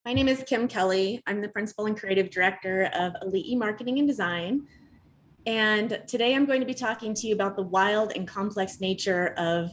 My name is Kim Kelly. I'm the Principal and Creative Director of Elite Marketing and Design. And today I'm going to be talking to you about the wild and complex nature of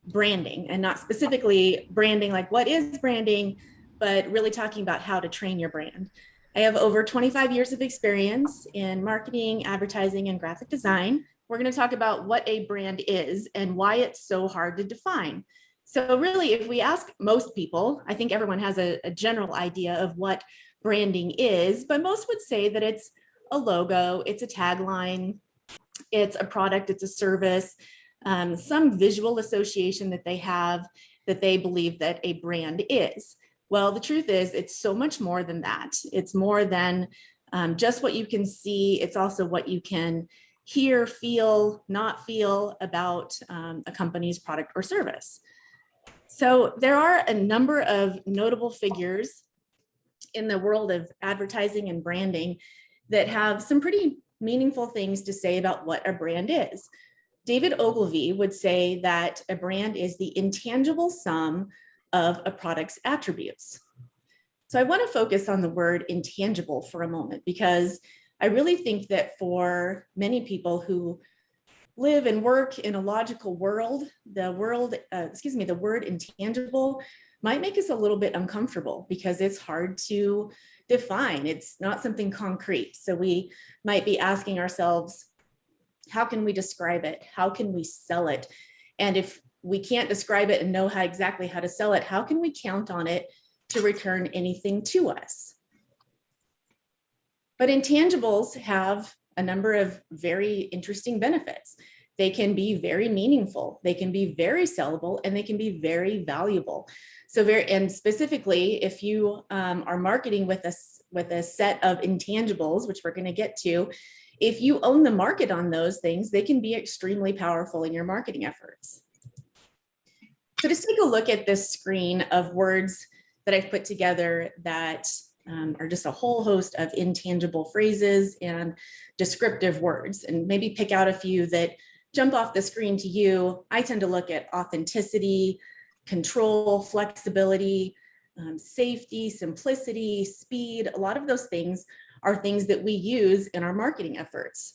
branding, and not specifically branding, like what is branding, but really talking about how to train your brand. I have over 25 years of experience in marketing, advertising, and graphic design. We're going to talk about what a brand is and why it's so hard to define. So really, if we ask most people, I think everyone has a general idea of what branding is, but most would say that it's a logo, it's a tagline, it's a product, it's a service, some visual association that they have that they believe that a brand is. Well, the truth is it's so much more than that. It's more than just what you can see. It's also what you can hear, feel, not feel about a company's product or service. So there are a number of notable figures in the world of advertising and branding that have some pretty meaningful things to say about what a brand is. David Ogilvy would say that a brand is the intangible sum of a product's attributes. So I want to focus on the word intangible for a moment, because I really think that for many people who live and work in a logical world, the word intangible might make us a little bit uncomfortable because it's hard to define. It's not something concrete. So we might be asking ourselves, how can we describe it? How can we sell it? And if we can't describe it and know exactly how to sell it, how can we count on it to return anything to us? But intangibles have a number of very interesting benefits. They can be very meaningful, they can be very sellable, and they can be very valuable. And specifically, if you are marketing with a set of intangibles, which we're going to get to, if you own the market on those things, they can be extremely powerful in your marketing efforts. So just take a look at this screen of words that I've put together that are just a whole host of intangible phrases and descriptive words, and maybe pick out a few that jump off the screen to you. I tend to look at authenticity, control, flexibility, safety, simplicity, speed. A lot of those things are things that we use in our marketing efforts.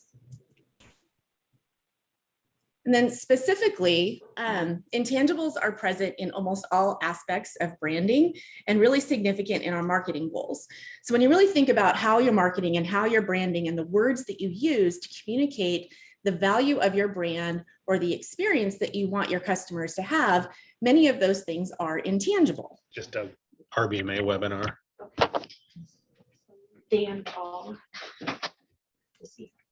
And then specifically, intangibles are present in almost all aspects of branding and really significant in our marketing goals. So when you really think about how you're marketing and how you're branding and the words that you use to communicate the value of your brand or the experience that you want your customers to have, many of those things are intangible. Just a RBMA webinar. Dan Paul.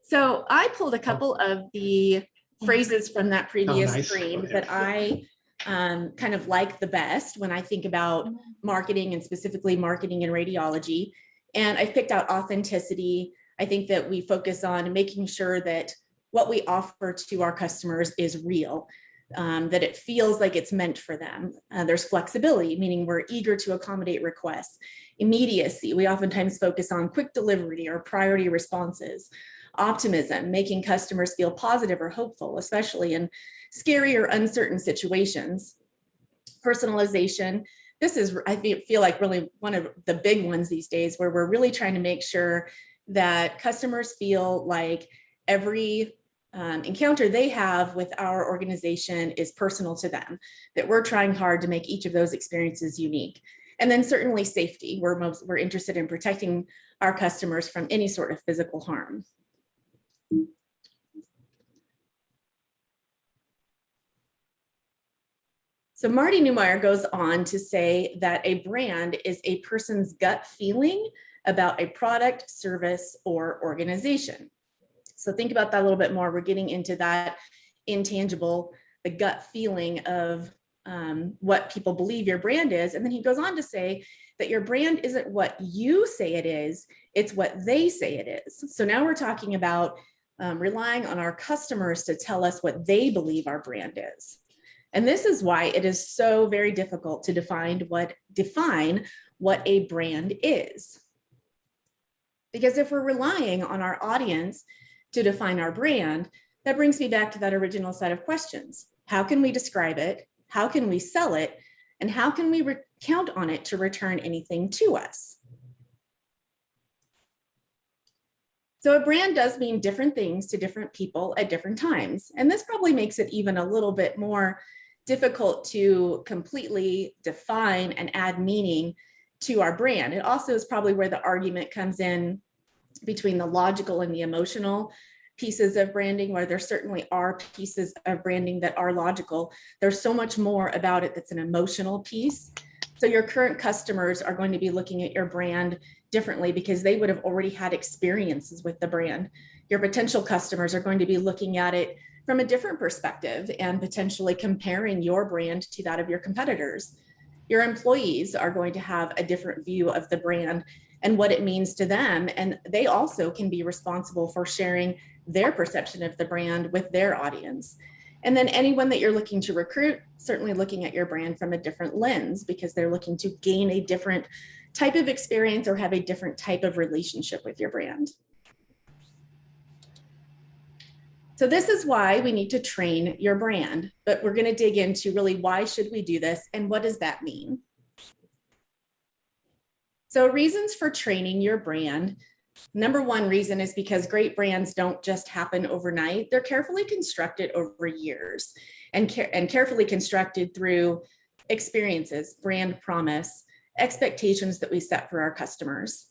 So I pulled a couple of the phrases from that previous screen that I kind of like the best when I think about marketing, and specifically marketing in radiology. And I've picked out authenticity. I think that we focus on making sure that what we offer to our customers is real, that it feels like it's meant for them. There's flexibility, meaning we're eager to accommodate requests. Immediacy, we oftentimes focus on quick delivery or priority responses. Optimism, making customers feel positive or hopeful, especially in scary or uncertain situations. Personalization, this is, I feel like, really one of the big ones these days, where we're really trying to make sure that customers feel like every encounter they have with our organization is personal to them, that we're trying hard to make each of those experiences unique. And then certainly safety, we're interested in protecting our customers from any sort of physical harm. So Marty Neumeier goes on to say that a brand is a person's gut feeling about a product, service, or organization. So think about that a little bit more. We're getting into that intangible, the gut feeling of what people believe your brand is. And then he goes on to say that your brand isn't what you say it is, it's what they say it is. So now we're talking about relying on our customers to tell us what they believe our brand is. And this is why it is so very difficult to define what a brand is. Because if we're relying on our audience to define our brand, that brings me back to that original set of questions. How can we describe it? How can we sell it? And how can we count on it to return anything to us. So a brand does mean different things to different people at different times. And this probably makes it even a little bit more difficult to completely define and add meaning to our brand. It also is probably where the argument comes in between the logical and the emotional pieces of branding, where there certainly are pieces of branding that are logical. There's so much more about it that's an emotional piece. So your current customers are going to be looking at your brand differently because they would have already had experiences with the brand. Your potential customers are going to be looking at it from a different perspective and potentially comparing your brand to that of your competitors. Your employees are going to have a different view of the brand and what it means to them. And they also can be responsible for sharing their perception of the brand with their audience. And then anyone that you're looking to recruit, certainly looking at your brand from a different lens because they're looking to gain a different type of experience or have a different type of relationship with your brand. So this is why we need to train your brand, but we're going to dig into really why should we do this and what does that mean? So reasons for training your brand. Number one reason is because great brands don't just happen overnight. They're carefully constructed over years and carefully constructed through experiences, brand promise, expectations that we set for our customers.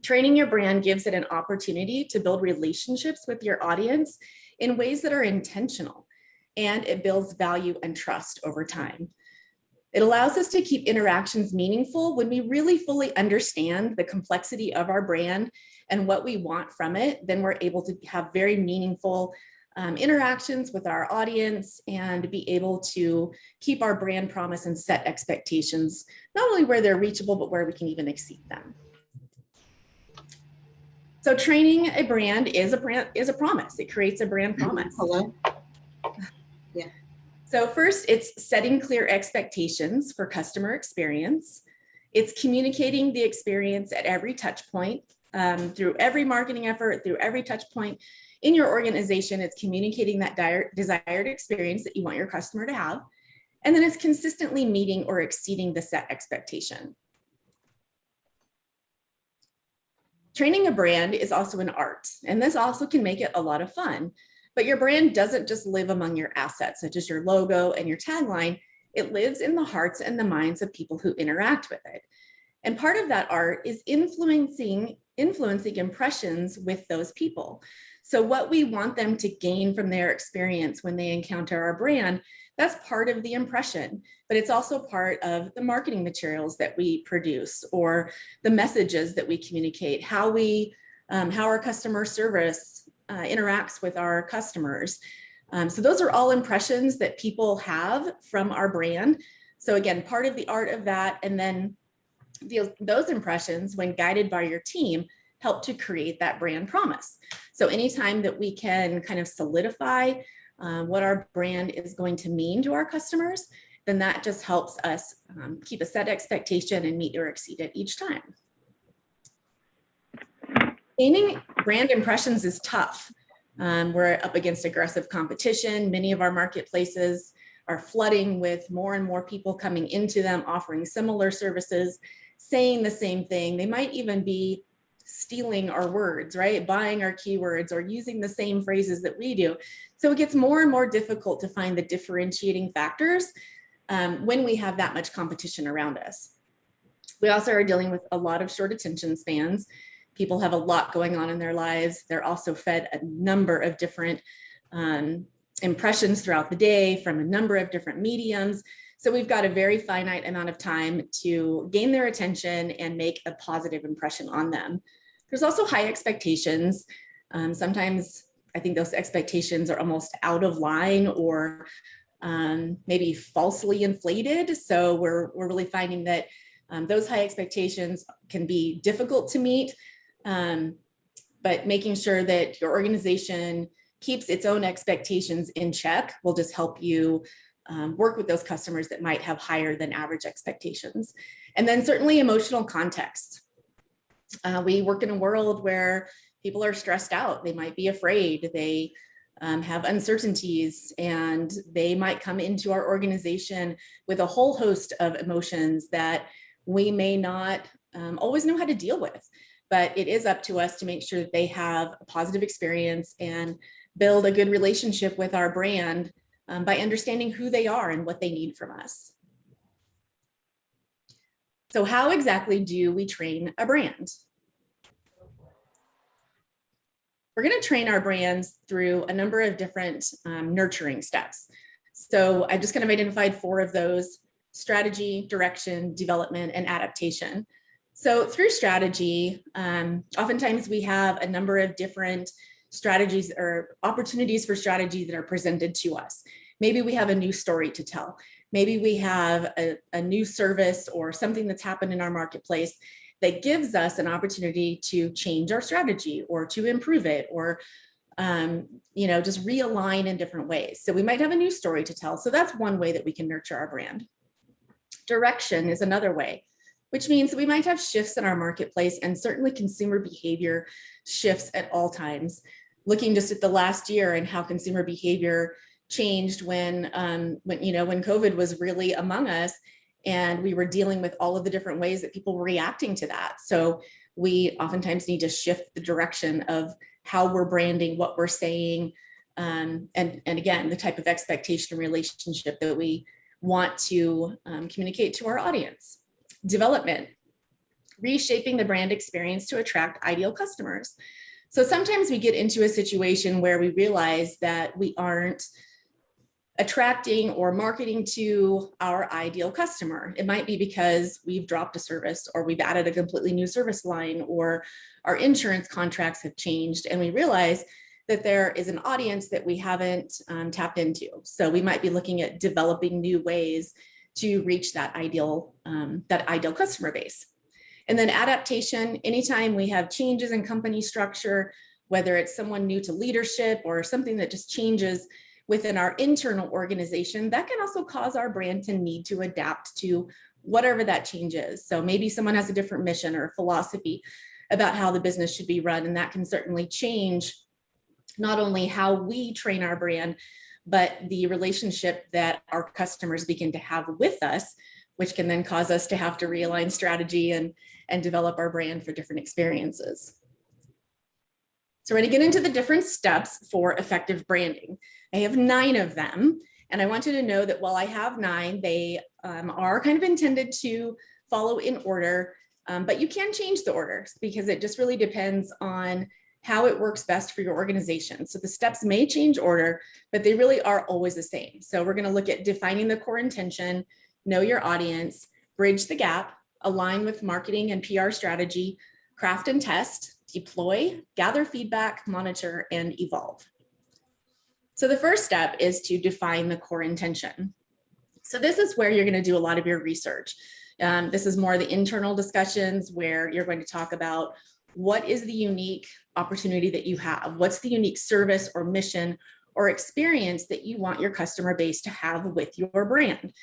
Training your brand gives it an opportunity to build relationships with your audience in ways that are intentional, and it builds value and trust over time. It allows us to keep interactions meaningful when we really fully understand the complexity of our brand and what we want from it. Then we're able to have very meaningful interactions with our audience and be able to keep our brand promise and set expectations, not only where they're reachable, but where we can even exceed them. So training a brand is a promise. It creates a brand promise. Hello? Yeah. So first, it's setting clear expectations for customer experience. It's communicating the experience at every touch point, through every marketing effort, through every touch point in your organization. It's communicating that desired experience that you want your customer to have. And then it's consistently meeting or exceeding the set expectation. Training a brand is also an art, and this also can make it a lot of fun. But your brand doesn't just live among your assets, such as your logo and your tagline. It lives in the hearts and the minds of people who interact with it. And part of that art is influencing impressions with those people. So what we want them to gain from their experience when they encounter our brand, that's part of the impression, but it's also part of the marketing materials that we produce or the messages that we communicate, how our customer service interacts with our customers. So those are all impressions that people have from our brand. So again, part of the art of that, and then those impressions, when guided by your team, help to create that brand promise. So anytime that we can kind of solidify what our brand is going to mean to our customers, then that just helps us keep a set expectation and meet or exceed it each time. Gaining brand impressions is tough. We're up against aggressive competition. Many of our marketplaces are flooding with more and more people coming into them, offering similar services, saying the same thing. They might even be stealing our words, right? Buying our keywords or using the same phrases that we do. So it gets more and more difficult to find the differentiating factors when we have that much competition around us. We also are dealing with a lot of short attention spans. People have a lot going on in their lives. They're also fed a number of different impressions throughout the day from a number of different mediums. So we've got a very finite amount of time to gain their attention and make a positive impression on them. There's also high expectations. Sometimes I think those expectations are almost out of line or maybe falsely inflated. So we're really finding that those high expectations can be difficult to meet, but making sure that your organization keeps its own expectations in check will just help you work with those customers that might have higher than average expectations. And then certainly emotional context. We work in a world where people are stressed out. They might be afraid. They have uncertainties, and they might come into our organization with a whole host of emotions that we may not always know how to deal with. But it is up to us to make sure that they have a positive experience and build a good relationship with our brand by understanding who they are and what they need from us. So how exactly do we train a brand? We're going to train our brands through a number of different nurturing steps. So I've just kind of identified 4 of those: strategy, direction, development, and adaptation. So through strategy, oftentimes we have a number of different strategies or opportunities for strategy that are presented to us. Maybe we have a new story to tell. Maybe we have a new service or something that's happened in our marketplace that gives us an opportunity to change our strategy or to improve it, or just realign in different ways. So we might have a new story to tell. So that's one way that we can nurture our brand. Direction is another way, which means we might have shifts in our marketplace, and certainly consumer behavior shifts at all times. Looking just at the last year and how consumer behavior changed when COVID was really among us, and we were dealing with all of the different ways that people were reacting to that. So we oftentimes need to shift the direction of how we're branding, what we're saying, and again, the type of expectation and relationship that we want to communicate to our audience. Development, reshaping the brand experience to attract ideal customers. So sometimes we get into a situation where we realize that we aren't attracting or marketing to our ideal customer. It might be because we've dropped a service, or we've added a completely new service line, or our insurance contracts have changed, and we realize that there is an audience that we haven't tapped into. So we might be looking at developing new ways to reach that ideal customer base. And then adaptation, anytime we have changes in company structure, whether it's someone new to leadership or something that just changes within our internal organization, that can also cause our brand to need to adapt to whatever that change is. So maybe someone has a different mission or philosophy about how the business should be run, and that can certainly change not only how we train our brand, but the relationship that our customers begin to have with us, which can then cause us to have to realign strategy and develop our brand for different experiences. So we're going to get into the different steps for effective branding. I have 9 of them, and I want you to know that while I have 9, they are kind of intended to follow in order, but you can change the orders because it just really depends on how it works best for your organization. So the steps may change order, but they really are always the same. So we're going to look at defining the core intention, know your audience, bridge the gap, align with marketing and PR strategy, craft and test, deploy, gather feedback, monitor, and evolve. So the first step is to define the core intention. So this is where you're going to do a lot of your research. This is more the internal discussions where you're going to talk about what is the unique opportunity that you have? What's the unique service or mission or experience that you want your customer base to have with your brand?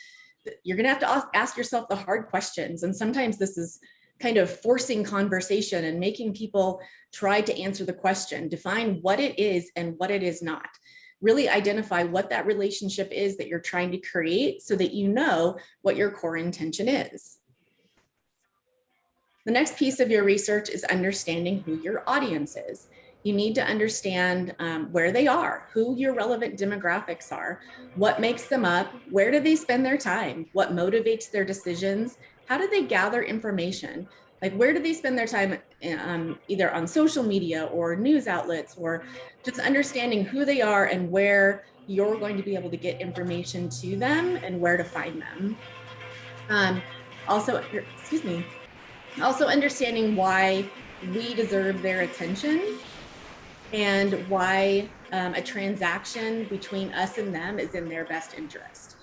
You're going to have to ask yourself the hard questions. And sometimes this is kind of forcing conversation and making people try to answer the question. Define what it is and what it is not. Really identify what that relationship is that you're trying to create so that you know what your core intention is. The next piece of your research is understanding who your audience is. You need to understand where they are, who your relevant demographics are, what makes them up, where do they spend their time, what motivates their decisions, how do they gather information, like where do they spend their time either on social media or news outlets, or just understanding who they are and where you're going to be able to get information to them and where to find them. Also understanding why we deserve their attention and why a transaction between us and them is in their best interest.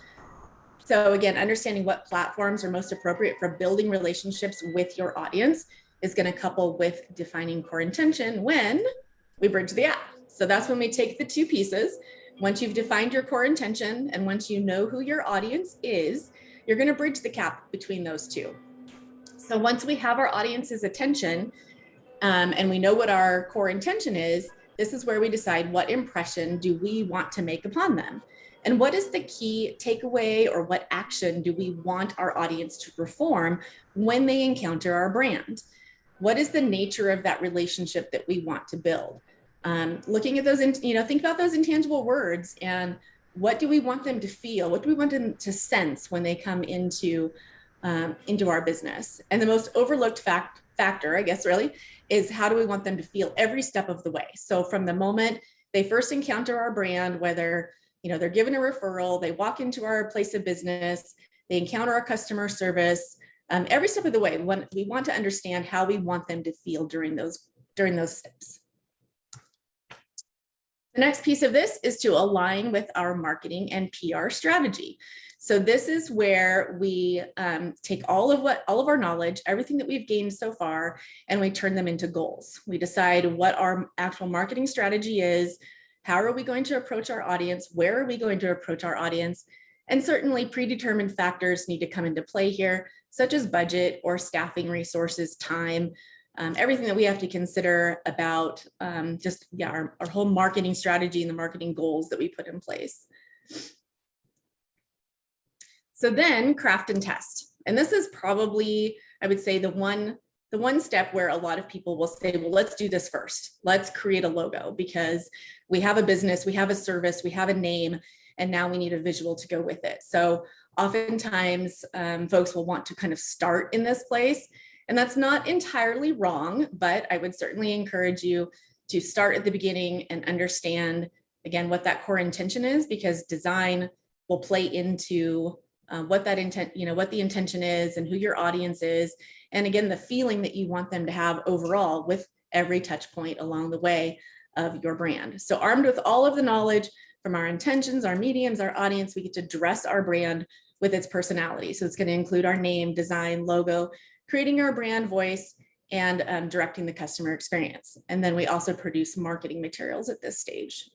So again, understanding what platforms are most appropriate for building relationships with your audience is going to couple with defining core intention when we bridge the gap. So that's when we take the 2 pieces. Once you've defined your core intention and once you know who your audience is, you're going to bridge the gap between those 2. So once we have our audience's attention and we know what our core intention is, this is where we decide what impression do we want to make upon them. And what is the key takeaway, or what action do we want our audience to perform when they encounter our brand? What is the nature of that relationship that we want to build? Looking at those, think about those intangible words, and what do we want them to feel? What do we want them to sense when they come into our business? And the most overlooked factor, I guess, really, is how do we want them to feel every step of the way? So from the moment they first encounter our brand, whether they're given a referral, they walk into our place of business, they encounter our customer service, every step of the way, we want to understand how we want them to feel during those steps. The next piece of this is to align with our marketing and PR strategy. So this is where we take all of our knowledge, everything that we've gained so far, and we turn them into goals. We decide what our actual marketing strategy is, how are we going to approach our audience, where are we going to approach our audience, and certainly predetermined factors need to come into play here, such as budget or staffing resources, time, everything that we have to consider about our whole marketing strategy and the marketing goals that we put in place. So then craft and test. And this is probably, I would say, the one step where a lot of people will say, well, let's do this first. Let's create a logo, because we have a business, we have a service, we have a name, and now we need a visual to go with it. So oftentimes folks will want to kind of start in this place. And that's not entirely wrong, but I would certainly encourage you to start at the beginning and understand, again, what that core intention is, because design will play into what that intent, what the intention is and who your audience is. And again, the feeling that you want them to have overall with every touch point along the way of your brand. So armed with all of the knowledge from our intentions, our mediums, our audience, we get to dress our brand with its personality. So it's going to include our name, design, logo, creating our brand voice, and directing the customer experience. And then we also produce marketing materials at this stage.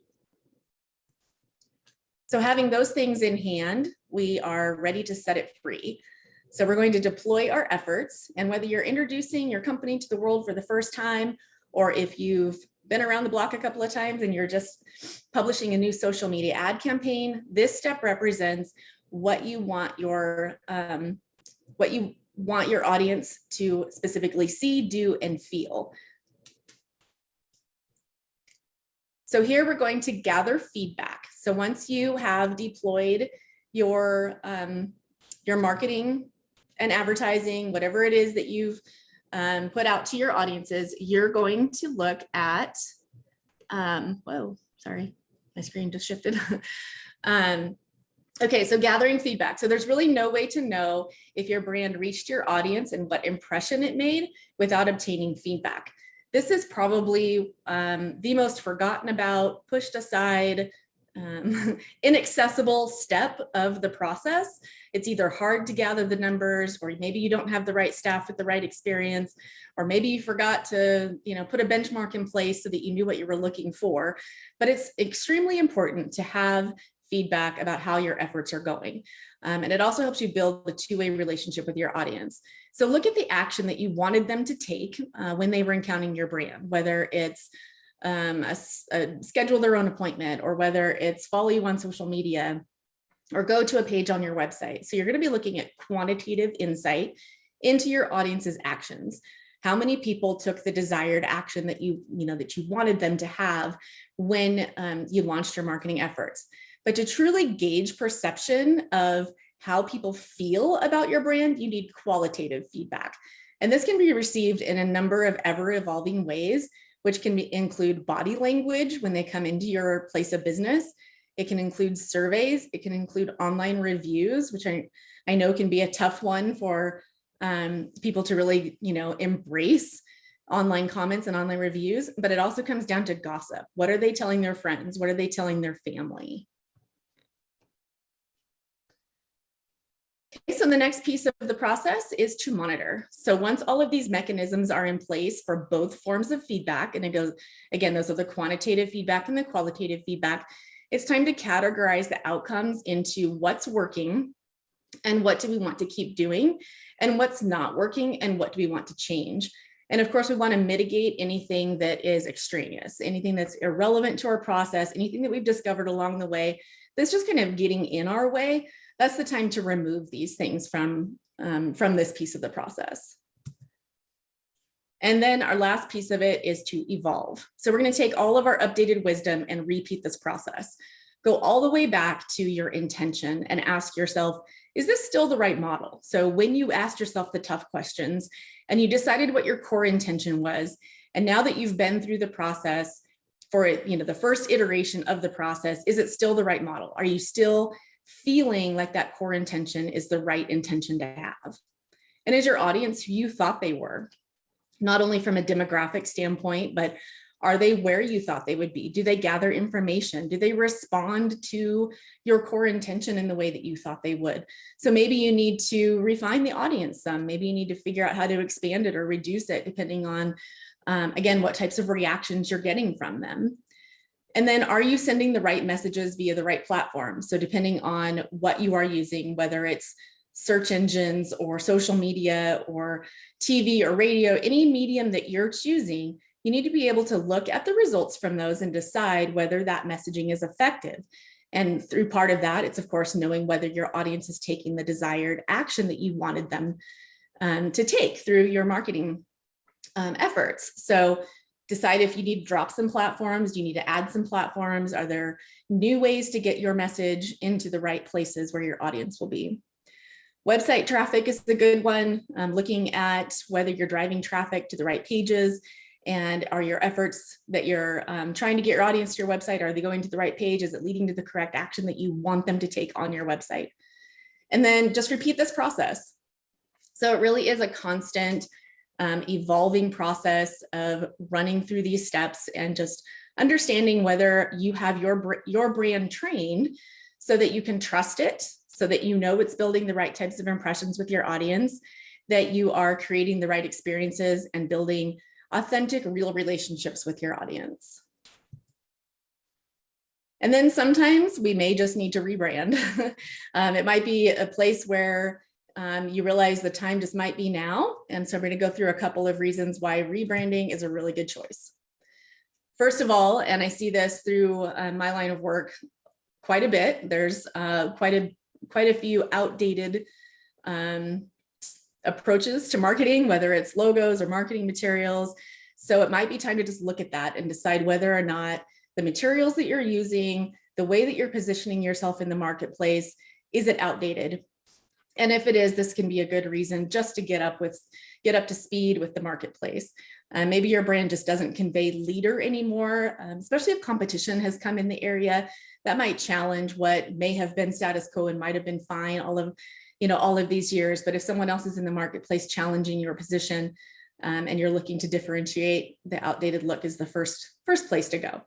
So having those things in hand, we are ready to set it free. So we're going to deploy our efforts, and whether you're introducing your company to the world for the first time, or if you've been around the block a couple of times and you're just publishing a new social media ad campaign, this step represents what you want your audience to specifically see, do, and feel. So here we're going to gather feedback. So once you have deployed your marketing and advertising, whatever it is that you've put out to your audiences, you're going to look at, whoa, sorry, my screen just shifted. Okay, so gathering feedback. So there's really no way to know if your brand reached your audience and what impression it made without obtaining feedback. This is probably the most forgotten about, pushed aside, inaccessible step of the process. It's either hard to gather the numbers, or maybe you don't have the right staff with the right experience, or maybe you forgot to, put a benchmark in place so that you knew what you were looking for. But it's extremely important to have feedback about how your efforts are going. And it also helps you build a two-way relationship with your audience. So look at the action that you wanted them to take when they were encountering your brand, whether it's schedule their own appointment, or whether it's follow you on social media, or go to a page on your website. So you're going to be looking at quantitative insight into your audience's actions. How many people took the desired action that you wanted them to have when you launched your marketing efforts? But to truly gauge perception of how people feel about your brand, you need qualitative feedback. And this can be received in a number of ever-evolving ways, which can include body language when they come into your place of business. It can include surveys. It can include online reviews, which I know can be a tough one for people to really, embrace online comments and online reviews. But it also comes down to gossip. What are they telling their friends? What are they telling their family? Okay, so the next piece of the process is to monitor. So once all of these mechanisms are in place for both forms of feedback, and it goes, again, those are the quantitative feedback and the qualitative feedback, it's time to categorize the outcomes into what's working and what do we want to keep doing, and what's not working and what do we want to change. And of course, we want to mitigate anything that is extraneous, anything that's irrelevant to our process, anything that we've discovered along the way that's just kind of getting in our way. That's the time to remove these things from this piece of the process. And then our last piece of it is to evolve. So we're going to take all of our updated wisdom and repeat this process. Go all the way back to your intention and ask yourself, is this still the right model? So when you asked yourself the tough questions and you decided what your core intention was, and now that you've been through the process for it, the first iteration of the process, is it still the right model? Are you still feeling like that core intention is the right intention to have? And is your audience who you thought they were? Not only from a demographic standpoint, but are they where you thought they would be? Do they gather information? Do they respond to your core intention in the way that you thought they would? So maybe you need to refine the audience some. Maybe you need to figure out how to expand it or reduce it, depending on, again, what types of reactions you're getting from them. And then are you sending the right messages via the right platform? So depending on what you are using, whether it's search engines or social media or TV or radio, any medium that you're choosing, you need to be able to look at the results from those and decide whether that messaging is effective. And through part of that, it's of course knowing whether your audience is taking the desired action that you wanted them to take through your marketing efforts. So decide if you need to drop some platforms, do you need to add some platforms? Are there new ways to get your message into the right places where your audience will be? Website traffic is a good one, looking at whether you're driving traffic to the right pages, and are your efforts that you're trying to get your audience to your website, are they going to the right page? Is it leading to the correct action that you want them to take on your website? And then just repeat this process. So it really is a constant evolving process of running through these steps and just understanding whether you have your brand trained so that you can trust it, so that you know it's building the right types of impressions with your audience, that you are creating the right experiences and building authentic, real relationships with your audience. And then sometimes we may just need to rebrand. It might be a place where you realize the time just might be now. And so we're going to go through a couple of reasons why rebranding is a really good choice. First of all, and I see this through my line of work quite a bit, there's quite a few outdated approaches to marketing, whether it's logos or marketing materials. So it might be time to just look at that and decide whether or not the materials that you're using, the way that you're positioning yourself in the marketplace, is it outdated? And if it is, this can be a good reason just to get up to speed with the marketplace. Maybe your brand just doesn't convey leader anymore, especially if competition has come in the area. That might challenge what may have been status quo and might have been fine all of these years. But if someone else is in the marketplace challenging your position and you're looking to differentiate, the outdated look is the first place to go.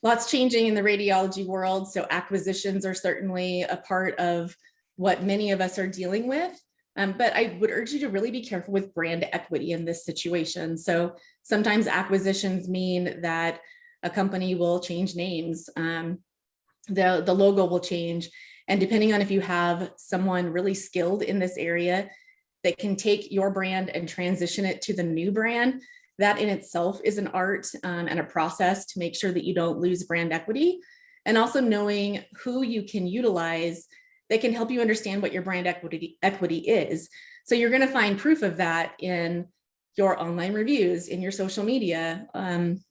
Lots changing in the radiology world. So acquisitions are certainly a part of what many of us are dealing with. But I would urge you to really be careful with brand equity in this situation. So sometimes acquisitions mean that a company will change names, the logo will change. And depending on if you have someone really skilled in this area that can take your brand and transition it to the new brand, that in itself is an art and a process to make sure that you don't lose brand equity. And also knowing who you can utilize that can help you understand what your brand equity is. So you're going to find proof of that in your online reviews, in your social media,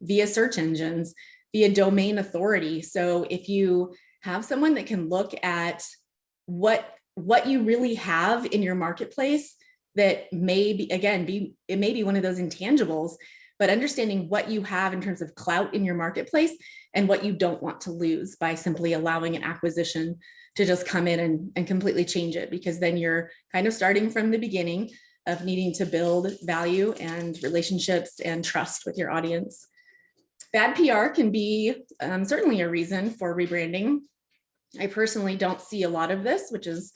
via search engines, via domain authority. So if you have someone that can look at what you really have in your marketplace, that may be, again, it may be one of those intangibles, but understanding what you have in terms of clout in your marketplace and what you don't want to lose by simply allowing an acquisition to just come in and completely change it, because then you're kind of starting from the beginning of needing to build value and relationships and trust with your audience. Bad PR can be certainly a reason for rebranding. I personally don't see a lot of this, which is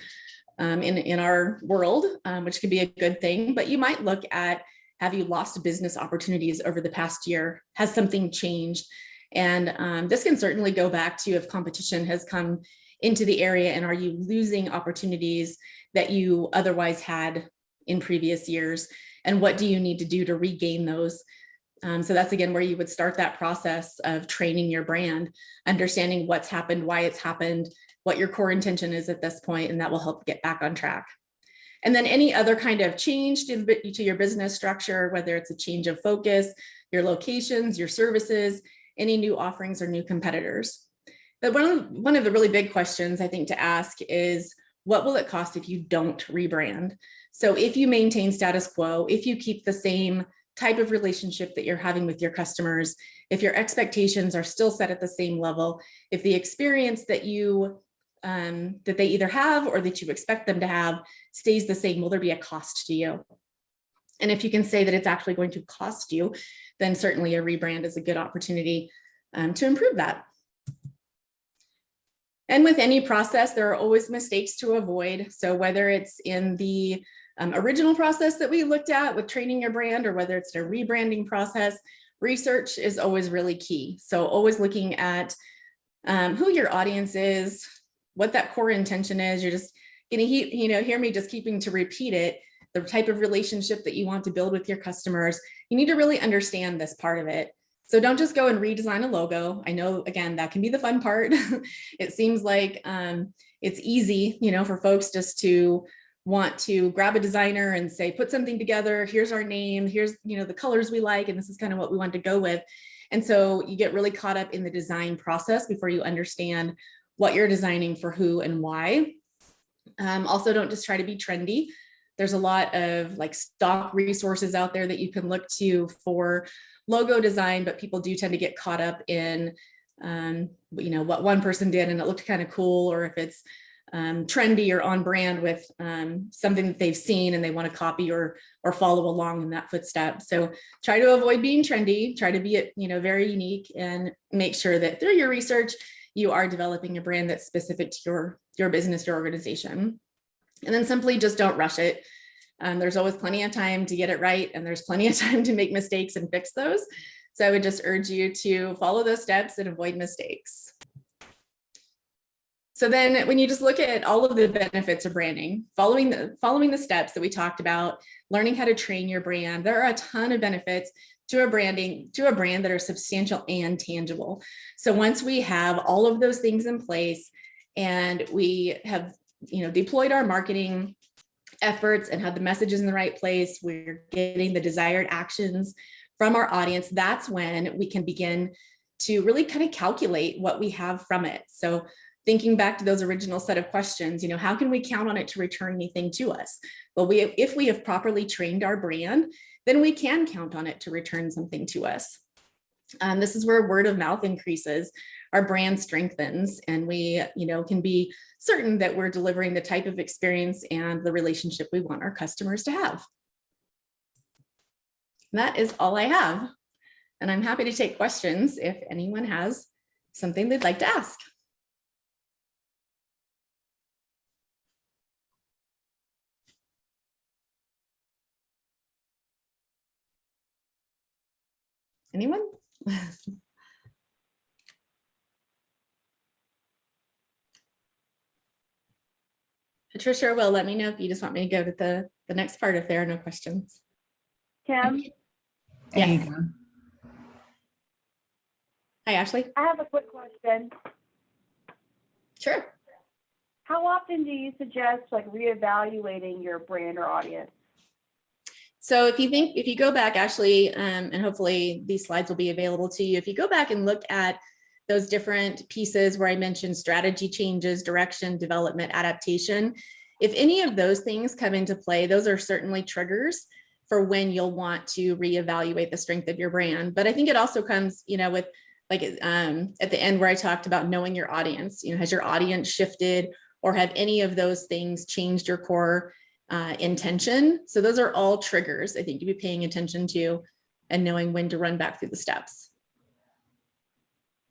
in our world, which can be a good thing, but you might look at, have you lost business opportunities over the past year? Has something changed? And this can certainly go back to if competition has come into the area, and are you losing opportunities that you otherwise had in previous years? and what do you need to do to regain those. So that's again where you would start that process of training your brand, understanding what's happened, why it's happened, what your core intention is at this point, and that will help get back on track. And then any other kind of change to your business structure, whether it's a change of focus, your locations, your services, any new offerings or new competitors. But one of the really big questions I think to ask is, what will it cost if you don't rebrand? So if you maintain status quo, if you keep the same type of relationship that you're having with your customers, if your expectations are still set at the same level, if the experience that you that they either have or that you expect them to have stays the same, will there be a cost to you? And if you can say that it's actually going to cost you, then certainly a rebrand is a good opportunity to improve that. And with any process, there are always mistakes to avoid. So whether it's in the original process that we looked at with training your brand, or whether it's a rebranding process, research is always really key. So always looking at who your audience is, what that core intention is. You're just going to hear me just keeping to repeat it, the type of relationship that you want to build with your customers. You need to really understand this part of it. So don't just go and redesign a logo. I know, again, that can be the fun part. It seems like it's easy, for folks just to want to grab a designer and say, put something together. Here's our name. Here's, the colors we like, and this is kind of what we want to go with. And so you get really caught up in the design process before you understand what you're designing for who and why. Also, don't just try to be trendy. There's a lot of stock resources out there that you can look to for logo design, but people do tend to get caught up in, what one person did and it looked kind of cool, or if it's trendy or on brand with something that they've seen and they want to copy or follow along in that footstep. So try to avoid being trendy, try to be, very unique, and make sure that through your research, you are developing a brand that's specific to your business, your organization. And then simply just don't rush it. There's always plenty of time to get it right, and there's plenty of time to make mistakes and fix those. So I would just urge you to follow those steps and avoid mistakes. So then when you just look at all of the benefits of branding, following the steps that we talked about, learning how to train your brand, there are a ton of benefits to a brand that are substantial and tangible. So once we have all of those things in place and we have, deployed our marketing efforts and have the messages in the right place, we're getting the desired actions from our audience, that's when we can begin to really kind of calculate what we have from it. So thinking back to those original set of questions, how can we count on it to return anything to us? Well, if we have properly trained our brand, then we can count on it to return something to us. This is where word of mouth increases, our brand strengthens, and we, can be certain that we're delivering the type of experience and the relationship we want our customers to have. That is all I have. And I'm happy to take questions if anyone has something they'd like to ask. Anyone? Patricia or Will, let me know if you just want me to go to the next part if there are no questions. Kim? Yes. Hi, Ashley. I have a quick question. Sure. How often do you suggest reevaluating your brand or audience? So if you go back, Ashley, and hopefully these slides will be available to you. If you go back and look at those different pieces where I mentioned strategy changes, direction, development, adaptation, if any of those things come into play, those are certainly triggers for when you'll want to reevaluate the strength of your brand. But I think it also comes, with at the end where I talked about knowing your audience, has your audience shifted, or have any of those things changed your core intention? So those are all triggers I think to be paying attention to and knowing when to run back through the steps.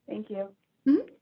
Thank you. Mm-hmm.